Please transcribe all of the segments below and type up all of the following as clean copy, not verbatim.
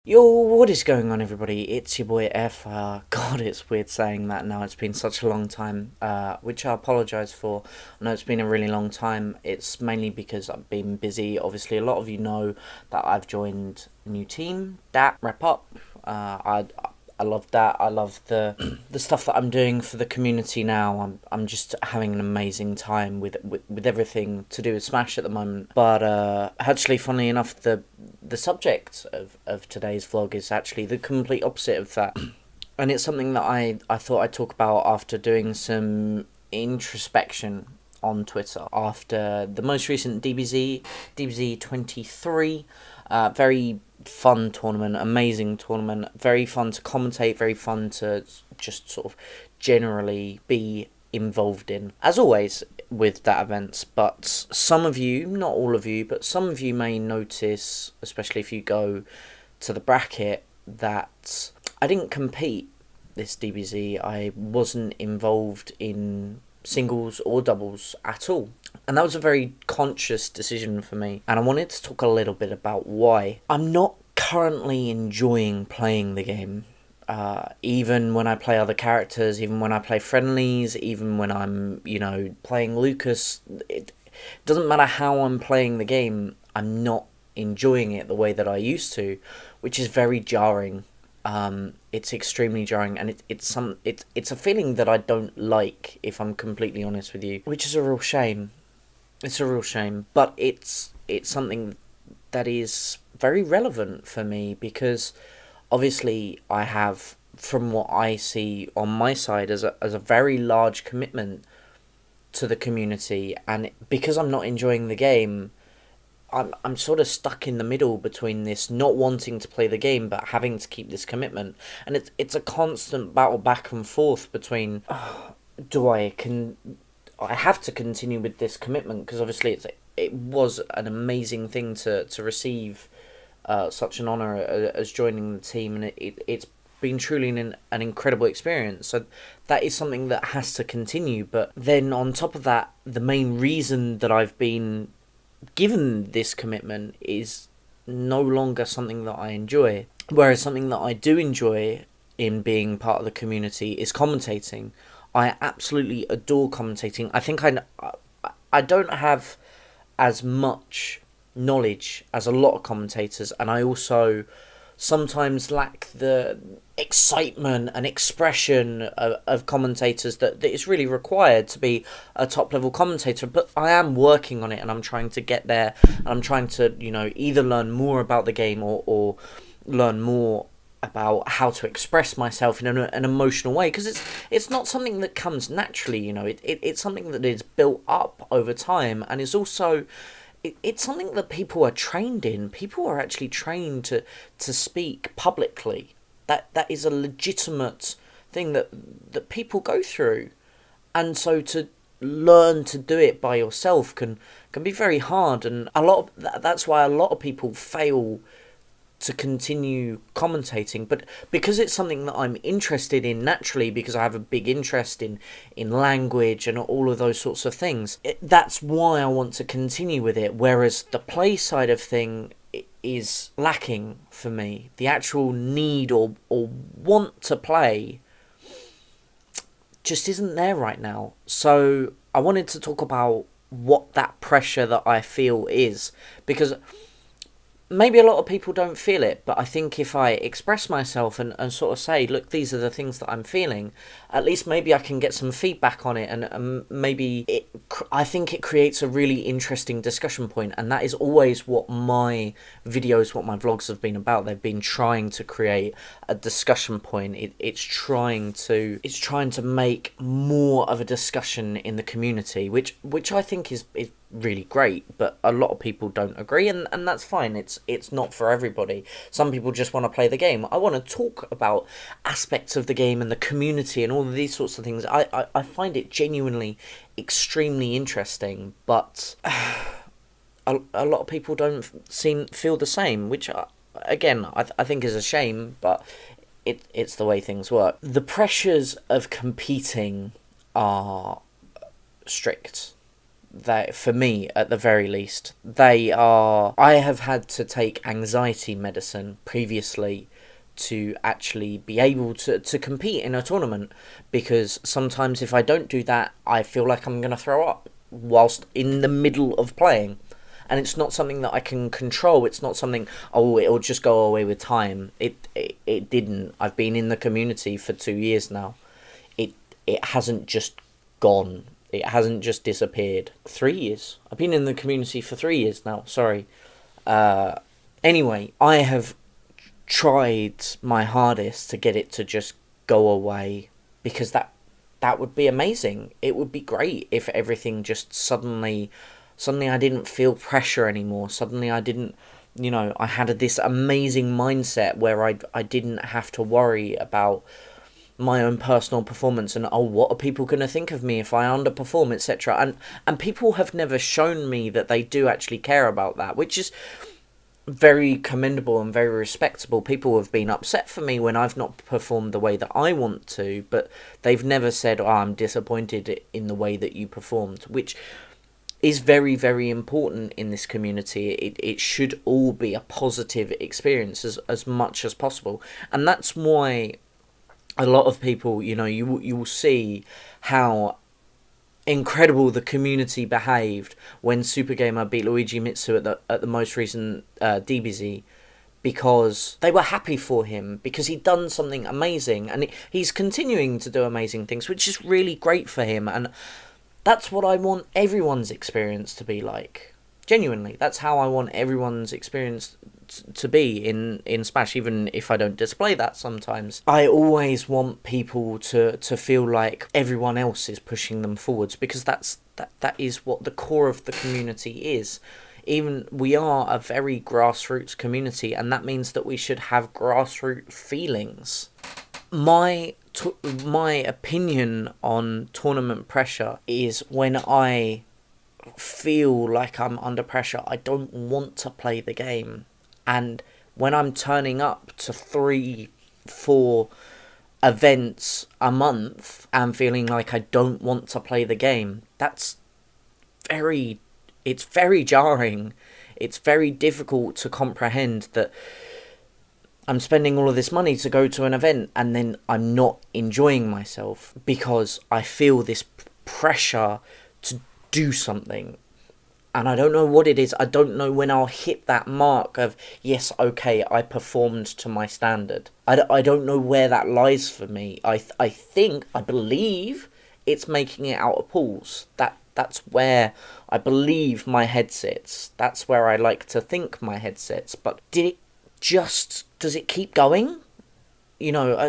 Yo, what is going on, everybody? It's your boy Airfire. God, it's weird saying that now. It's been such a long time, which I apologise for. I know it's been a really long time. It's mainly because I've been busy. Obviously, a lot of you know that I've joined a new team, that Wrap Up. I love that. I love the stuff that I'm doing for the community now. I'm just having an amazing time with everything to do with Smash at the moment. But actually, funnily enough, the subject of today's vlog is actually the complete opposite of that. And it's something that I thought I'd talk about after doing some introspection on Twitter after the most recent DBZ 23. Very fun tournament, amazing tournament, very fun to commentate, very fun to just sort of generally be involved in, as always with that events. But some of you, not all of you, but some of you may notice, especially if you go to the bracket, that I didn't compete this DBZ. I wasn't involved in singles or doubles at all. And that was a very conscious decision for me. And I wanted to talk a little bit about why. I'm not currently enjoying playing the game. Even when I play other characters, even when I play friendlies, even when I'm, playing Lucas, it doesn't matter how I'm playing the game, I'm not enjoying it the way that I used to, which is very jarring. It's extremely jarring, and it's a feeling that I don't like, if I'm completely honest with you, which is a real shame. It's a real shame, but it's something that is very relevant for me because obviously I have, from what I see on my side, as a very large commitment to the community, and because I'm not enjoying the game, I'm sort of stuck in the middle between this not wanting to play the game but having to keep this commitment, and it's a constant battle back and forth between I have to continue with this commitment because obviously it was an amazing thing to receive such an honour as joining the team, and it's been truly an incredible experience. So that is something that has to continue. But then on top of that, the main reason that I've been given this commitment is no longer something that I enjoy. Whereas something that I do enjoy in being part of the community is commentating. I absolutely adore commentating. I think I don't have as much knowledge as a lot of commentators, and I also sometimes lack the excitement and expression of commentators that is really required to be a top level commentator. But I am working on it, and I'm trying to get there, and I'm trying to either learn more about the game or learn more about how to express myself in an emotional way, because it's not something that comes naturally. It's something that is built up over time, and is also it's something that people are trained in. People are actually trained to speak publicly. That is a legitimate thing that people go through, and so to learn to do it by yourself can be very hard, and that's why a lot of people fail to continue commentating. But because it's something that I'm interested in naturally, because I have a big interest in language and all of those sorts of things, that's why I want to continue with it. Whereas the play side of thing is lacking for me. The actual need or want to play just isn't there right now. So I wanted to talk about what that pressure that I feel is, because maybe a lot of people don't feel it, but I think if I express myself and sort of say, look, these are the things that I'm feeling, at least maybe I can get some feedback on it, and maybe I think it creates a really interesting discussion point, and that is always what my videos, what my vlogs have been about. They've been trying to create a discussion point. It's trying to make more of a discussion in the community, which I think is really great, but a lot of people don't agree, and that's fine. It's not for everybody. Some people just want to play the game. I want to talk about aspects of the game and the community and all of these sorts of things. I find it genuinely extremely interesting, but a lot of people don't feel the same, which again I think is a shame, but it's the way things work. The pressures of competing are strict. that, for me at the very least, they are. I have had to take anxiety medicine previously to actually be able to compete in a tournament, because sometimes if I don't do that, I feel like I'm going to throw up whilst in the middle of playing. And it's not something that I can control. It's not something, oh, it'll just go away with time. It didn't. I've been in the community for 2 years now. It hasn't just gone. It hasn't just disappeared. 3 years. I've been in the community for 3 years now. Sorry. Anyway, I have tried my hardest to get it to just go away, because that would be amazing. It would be great if everything just suddenly I didn't feel pressure anymore. Suddenly I didn't, I had this amazing mindset where I didn't have to worry about my own personal performance and, oh, what are people going to think of me if I underperform, etc. And people have never shown me that they do actually care about that, which is very commendable and very respectable. People have been upset for me when I've not performed the way that I want to, but they've never said, oh, I'm disappointed in the way that you performed, which is very, very important in this community. It should all be a positive experience as much as possible. And that's why a lot of people, you will see how incredible the community behaved when Super Gamer beat Luigi Mitsu at the most recent DBZ, because they were happy for him, because he'd done something amazing, and he's continuing to do amazing things, which is really great for him. And that's what I want everyone's experience to be like. Genuinely, that's how I want everyone's experience to be in Smash, even if I don't display that sometimes. I always want people to feel like everyone else is pushing them forwards, because that is what the core of the community is. Even we are a very grassroots community, and that means that we should have grassroots feelings. My opinion on tournament pressure is, when I feel like I'm under pressure, I don't want to play the game. And when I'm turning up to 3-4 events a month and feeling like I don't want to play the game, it's very jarring. It's very difficult to comprehend that I'm spending all of this money to go to an event and then I'm not enjoying myself because I feel this pressure to do something. And I don't know what it is. I don't know when I'll hit that mark of, yes, okay, I performed to my standard. I don't know where that lies for me. I believe it's making it out of pools. That's where I believe my head sits. That's where I like to think my head sits. But does it keep going?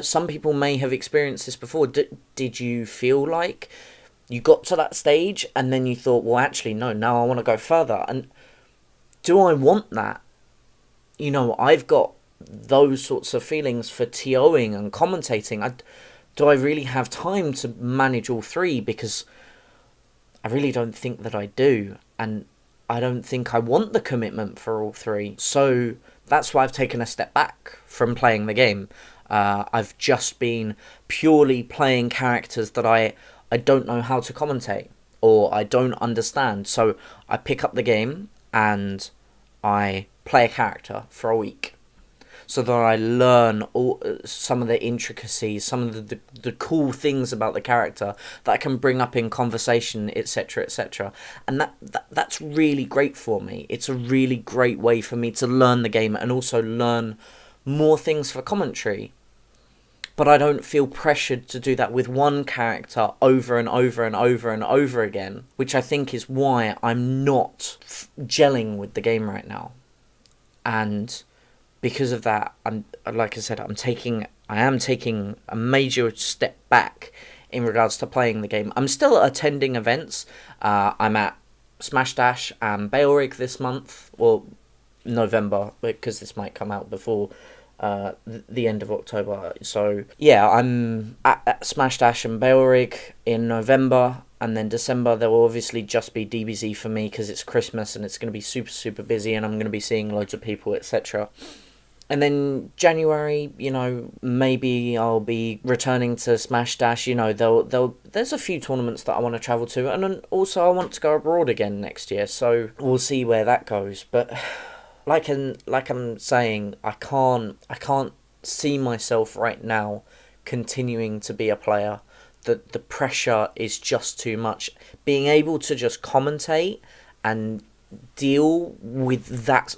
Some people may have experienced this before. Did you feel like you got to that stage and then you thought, well, actually, no, now I want to go further? And do I want that? I've got those sorts of feelings for TOing and commentating. Do I really have time to manage all three? Because I really don't think that I do. And I don't think I want the commitment for all three. So that's why I've taken a step back from playing the game. I've just been purely playing characters that I don't know how to commentate or I don't understand. So I pick up the game and I play a character for a week so that I learn some of the intricacies, some of the cool things about the character that I can bring up in conversation, etc., etc. And that's really great for me. It's a really great way for me to learn the game and also learn more things for commentary. But I don't feel pressured to do that with one character over and over and over and over again, which I think is why I'm not gelling with the game right now. And because of that, like I said, I am taking a major step back in regards to playing the game. I'm still attending events. I'm at Smash Dash and Bailrig this month, or November, because this might come out before the end of October. So yeah, I'm at Smash Dash and Bailrig in November, and then December there will obviously just be DBZ for me because it's Christmas and it's going to be super, super busy and I'm going to be seeing loads of people, etc. And then January, maybe I'll be returning to Smash Dash. There's a few tournaments that I want to travel to, and then also I want to go abroad again next year. So we'll see where that goes. But like I'm saying, I can't see myself right now continuing to be a player. The pressure is just too much. Being able to just commentate and deal with that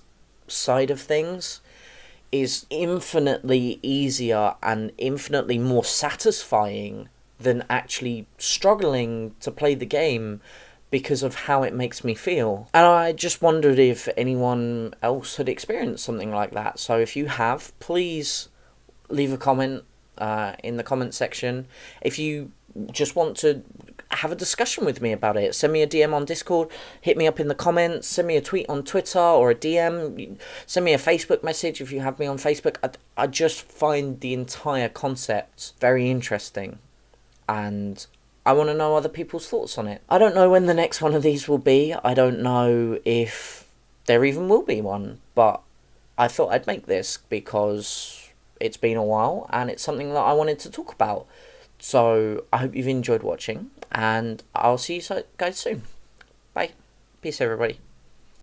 side of things is infinitely easier and infinitely more satisfying than actually struggling to play the game because of how it makes me feel. And I just wondered if anyone else had experienced something like that. So if you have, please leave a comment in the comment section. If you just want to have a discussion with me about it, send me a DM on Discord, hit me up in the comments, send me a tweet on Twitter or a DM, send me a Facebook message if you have me on Facebook. I just find the entire concept very interesting, and I want to know other people's thoughts on it. I don't know when the next one of these will be. I don't know if there even will be one, but I thought I'd make this because it's been a while and it's something that I wanted to talk about. So I hope you've enjoyed watching, and I'll see you guys soon. Bye. Peace, everybody.